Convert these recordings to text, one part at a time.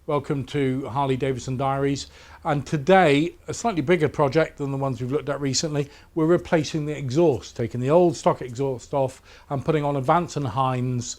Welcome to Harley-Davidson Diaries, and today a slightly bigger project than the ones we've looked at recently. We're replacing the exhaust, taking the old stock exhaust off and putting on a Vance and Hines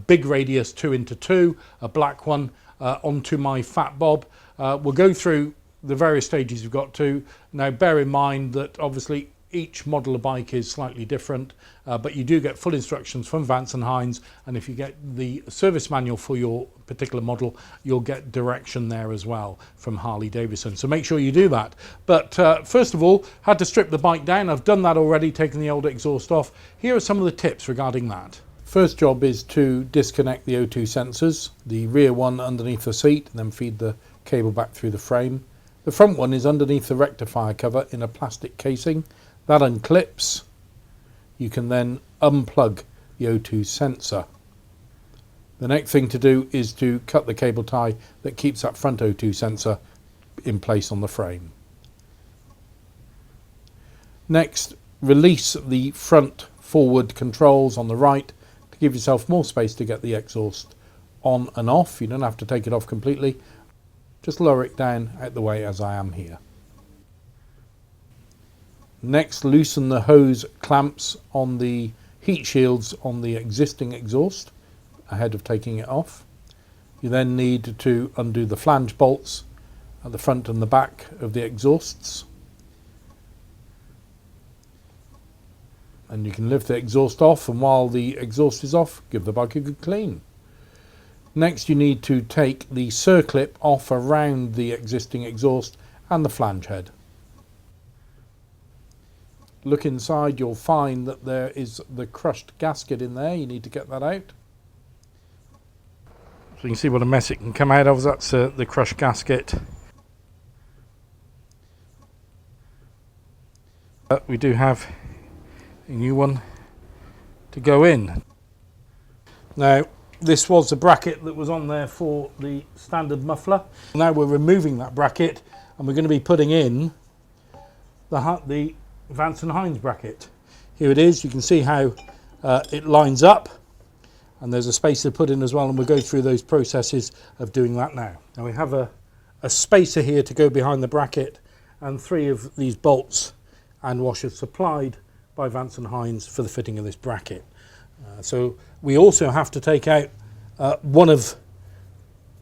big radius 2x2, a black one, onto my fat bob. We'll go through the various stages we've got to. Now bear in mind that obviously each model of bike is slightly different, but you do get full instructions from Vance and Hines, and if you get the service manual for your particular model, you'll get direction there as well from Harley-Davidson. So make sure you do that. But first of all, had to strip the bike down. I've done that already, taken the old exhaust off. Here are some of the tips regarding that. First job is to disconnect the O2 sensors, the rear one underneath the seat, and then feed the cable back through the frame. The front one is underneath the rectifier cover in a plastic casing. That unclips. You can then unplug the O2 sensor. The next thing to do is to cut the cable tie that keeps that front O2 sensor in place on the frame. Next, release the front forward controls on the right to give yourself more space to get the exhaust on and off. You don't have to take it off completely. Just lower it down out the way as I am here. Next, loosen the hose clamps on the heat shields on the existing exhaust ahead of taking it off. You then need to undo the flange bolts at the front and the back of the exhausts. And you can lift the exhaust off, and while the exhaust is off, give the bike a good clean. Next, you need to take the circlip off around the existing exhaust and the flange head. Look inside, you'll find that there is the crushed gasket in there. You need to get that out. So you can see what a mess it can come out of. That's the crushed gasket. But we do have a new one to go in. Now, this was the bracket that was on there for the standard muffler. Now we're removing that bracket and we're going to be putting in the Vance and Hines bracket. Here it is. You can see how it lines up, and there's a spacer put in as well, and we'll go through those processes of doing that now. Now we have a spacer here to go behind the bracket, and 3 of these bolts and washers supplied by Vance and Hines for the fitting of this bracket. So we also have to take out one of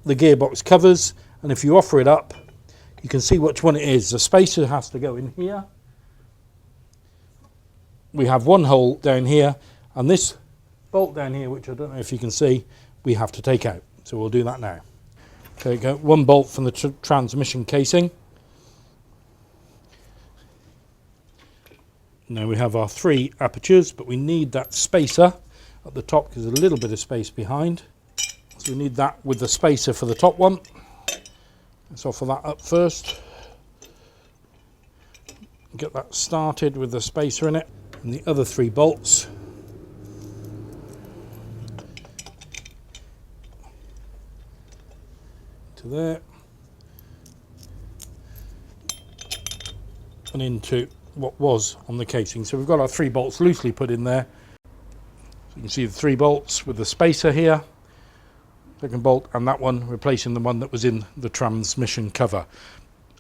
the gearbox covers, and if you offer it up, you can see which one it is. The spacer has to go in here. We have one hole down here, and this bolt down here, which I don't know if you can see, we have to take out. So we'll do that now. Take out one bolt from the transmission casing. Now we have our 3 apertures, but we need that spacer at the top because there's a little bit of space behind. So we need that with the spacer for the top one. Let's offer that up first. Get that started with the spacer in it. And the other 3 bolts to there and into what was on the casing. So we've got our 3 bolts loosely put in there. So you can see the 3 bolts with the spacer here, second bolt, and that one replacing the one that was in the transmission cover.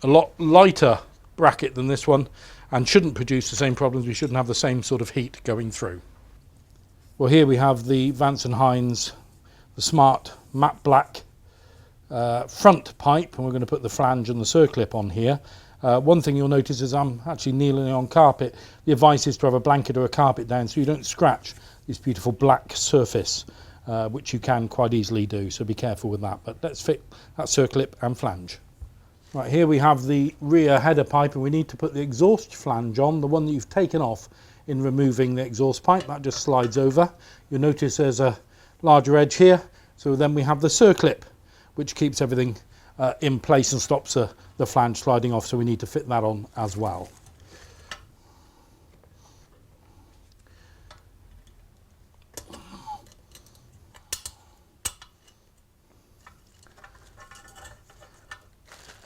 A lot lighter bracket than this one, and shouldn't produce the same problems. We shouldn't have the same sort of heat going through. Well, here we have the Vance and Hines, the smart matte black front pipe, and we're going to put the flange and the circlip on here. One thing you'll notice is I'm actually kneeling on carpet. The advice is to have a blanket or a carpet down so you don't scratch this beautiful black surface, which you can quite easily do, so be careful with that. But let's fit that circlip and flange. Right, here we have the rear header pipe, and we need to put the exhaust flange on, the one that you've taken off in removing the exhaust pipe. That just slides over. You'll notice there's a larger edge here. So then we have the circlip, which keeps everything in place and stops the flange sliding off, so we need to fit that on as well.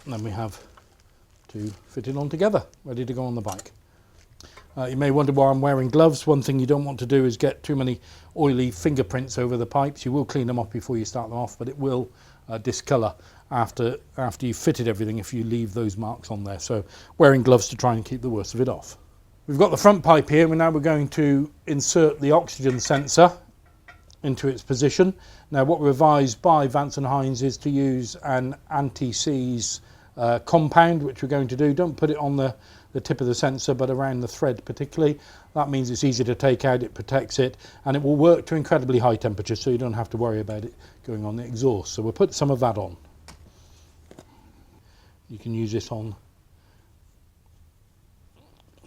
And then we have to fit it on together, ready to go on the bike. You may wonder why I'm wearing gloves. One thing you don't want to do is get too many oily fingerprints over the pipes. You will clean them off before you start them off, but it will discolour after you've fitted everything if you leave those marks on there. So wearing gloves to try and keep the worst of it off. We've got the front pipe here, and now we're going to insert the oxygen sensor into its position. Now what we're advised by Vance and Hines is to use an anti-seize compound, which we're going to do. Don't put it on the tip of the sensor, but around the thread particularly. That means it's easy to take out, it protects it, and it will work to incredibly high temperatures, so you don't have to worry about it going on the exhaust. So we'll put some of that on. You can use this on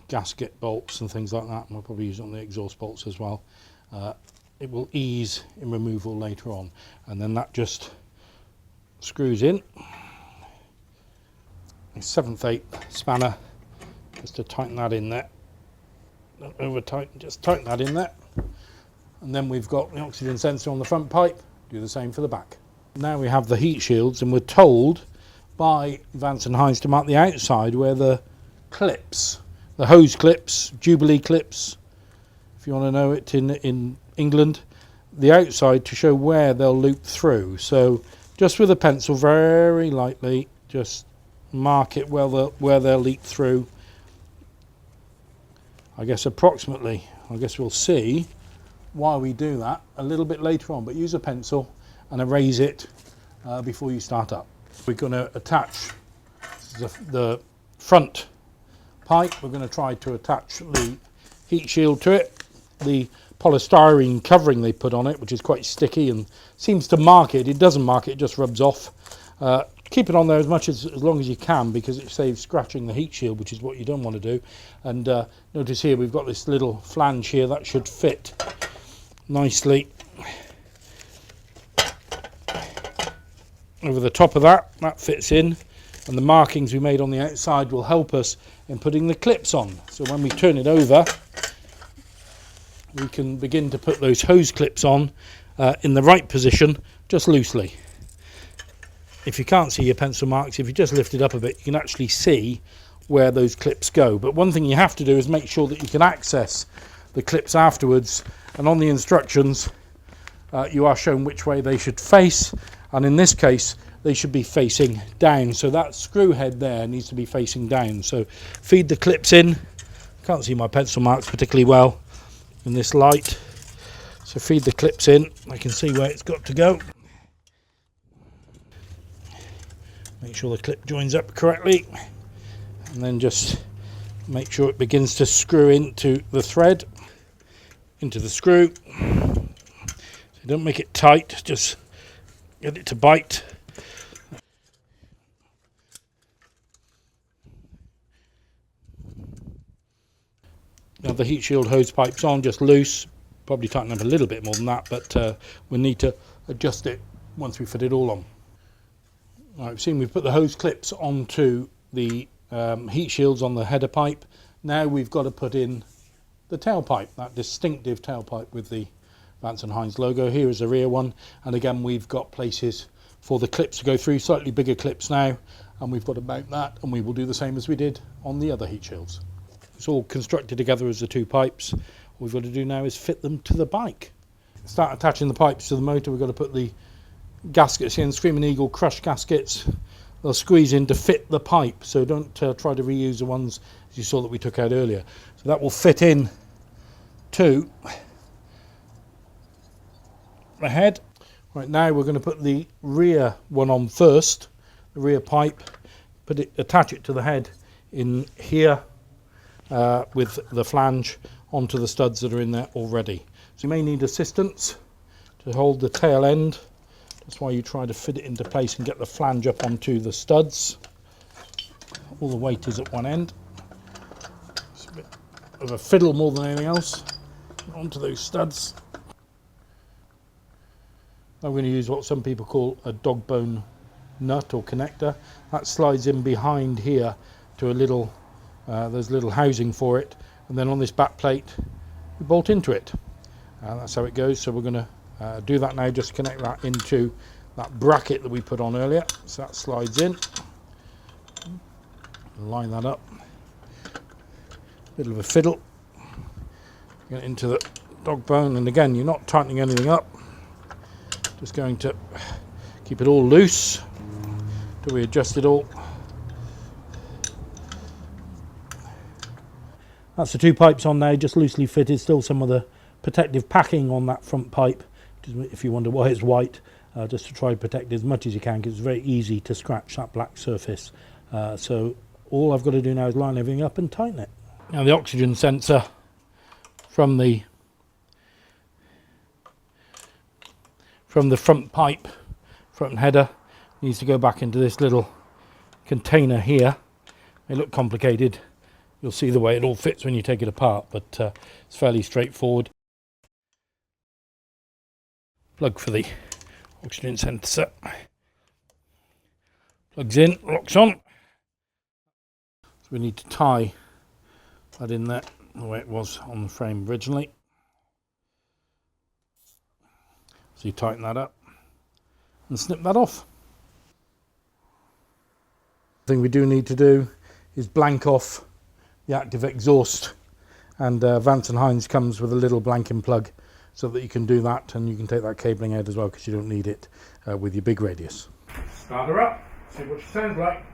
gasket bolts and things like that, and we'll probably use it on the exhaust bolts as well. It will ease in removal later on, and then that just screws in. A 7/8 spanner just to tighten that in there. Don't over tighten, just tighten that in there. And then we've got the oxygen sensor on the front pipe. Do the same for the back. Now we have the heat shields, and we're told by Vance and Hines to mark the outside where the clips, the hose clips, Jubilee clips, if you want to know it in England, the outside, to show where they'll loop through. So just with a pencil, very lightly, just mark it where they'll leak through. I guess approximately. I guess we'll see why we do that a little bit later on, but use a pencil and erase it before you start up. We're going to attach the front pipe. We're going to try to attach the heat shield to it. The polystyrene covering they put on it, which is quite sticky and seems to mark it. It doesn't mark it, it just rubs off. Keep it on there as long as you can, because it saves scratching the heat shield, which is what you don't want to do. And notice here we've got this little flange here that should fit nicely over the top of that. That fits in, and the markings we made on the outside will help us in putting the clips on. So when we turn it over, we can begin to put those hose clips on in the right position, just loosely. If you can't see your pencil marks, if you just lift it up a bit, you can actually see where those clips go. But one thing you have to do is make sure that you can access the clips afterwards, and on the instructions you are shown which way they should face, and in this case they should be facing down. So that screw head there needs to be facing down. So feed the clips in. Can't see my pencil marks particularly well in this light, so feed the clips in. I can see where it's got to go. Make sure the clip joins up correctly, and then just make sure it begins to screw into the thread, into the screw. So don't make it tight, just get it to bite. Now the heat shield hose pipe's on, just loose. Probably tighten up a little bit more than that, but we'll need to adjust it once we fit it all on. Right, we've seen we've put the hose clips onto the heat shields on the header pipe. Now we've got to put in the tailpipe, that distinctive tailpipe with the Vance and Hines logo. Here is the rear one, and again we've got places for the clips to go through, slightly bigger clips now, and we've got to mount that, and we will do the same as we did on the other heat shields. It's all constructed together as the two pipes. All we've got to do now is fit them to the bike. Start attaching the pipes to the motor. We've got to put the gaskets in, Screaming Eagle crushed gaskets. They'll squeeze in to fit the pipe, so don't try to reuse the ones as you saw that we took out earlier. So that will fit in to the head. Right, now we're going to put the rear one on first, the rear pipe, attach it to the head in here with the flange onto the studs that are in there already. So you may need assistance to hold the tail end. That's why you try to fit it into place and get the flange up onto the studs. All the weight is at one end. It's a bit of a fiddle more than anything else. Onto those studs. I'm going to use what some people call a dog bone nut or connector. That slides in behind here to a little, there's a little housing for it, and then on this back plate we bolt into it. That's how it goes. So we're going to do that now, just connect that into that bracket that we put on earlier. So that slides in, line that up, bit of a fiddle, get it into the dog bone, and again you're not tightening anything up, just going to Keep it all loose till we adjust it all. That's the two pipes on there, just loosely fitted. Still some of the protective packing on that front pipe, if you wonder why it's white, just to try to protect it as much as you can, because it's very easy to scratch that black surface. So all I've got to do now is line everything up and tighten it. Now the oxygen sensor from the front pipe, front header, needs to go back into this little container here. It look complicated. You'll see the way it all fits when you take it apart, but it's fairly straightforward. Plug for the oxygen sensor. Plugs in, locks on. So we need to tie that in there the way it was on the frame originally. So you tighten that up and snip that off. The thing we do need to do is blank off the active exhaust, and Vance and Hines comes with a little blanking plug so that you can do that, and you can take that cabling out as well because you don't need it with your big radius. Start her up, see what she sounds like.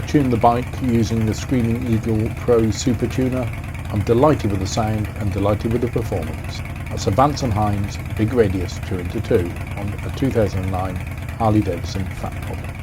Tune the bike using the Screaming Eagle Pro Super Tuner. I'm delighted with the sound and delighted with the performance. That's a Vance and Hines Big Radius 2x2 on a 2009 Harley-Davidson Fat Top.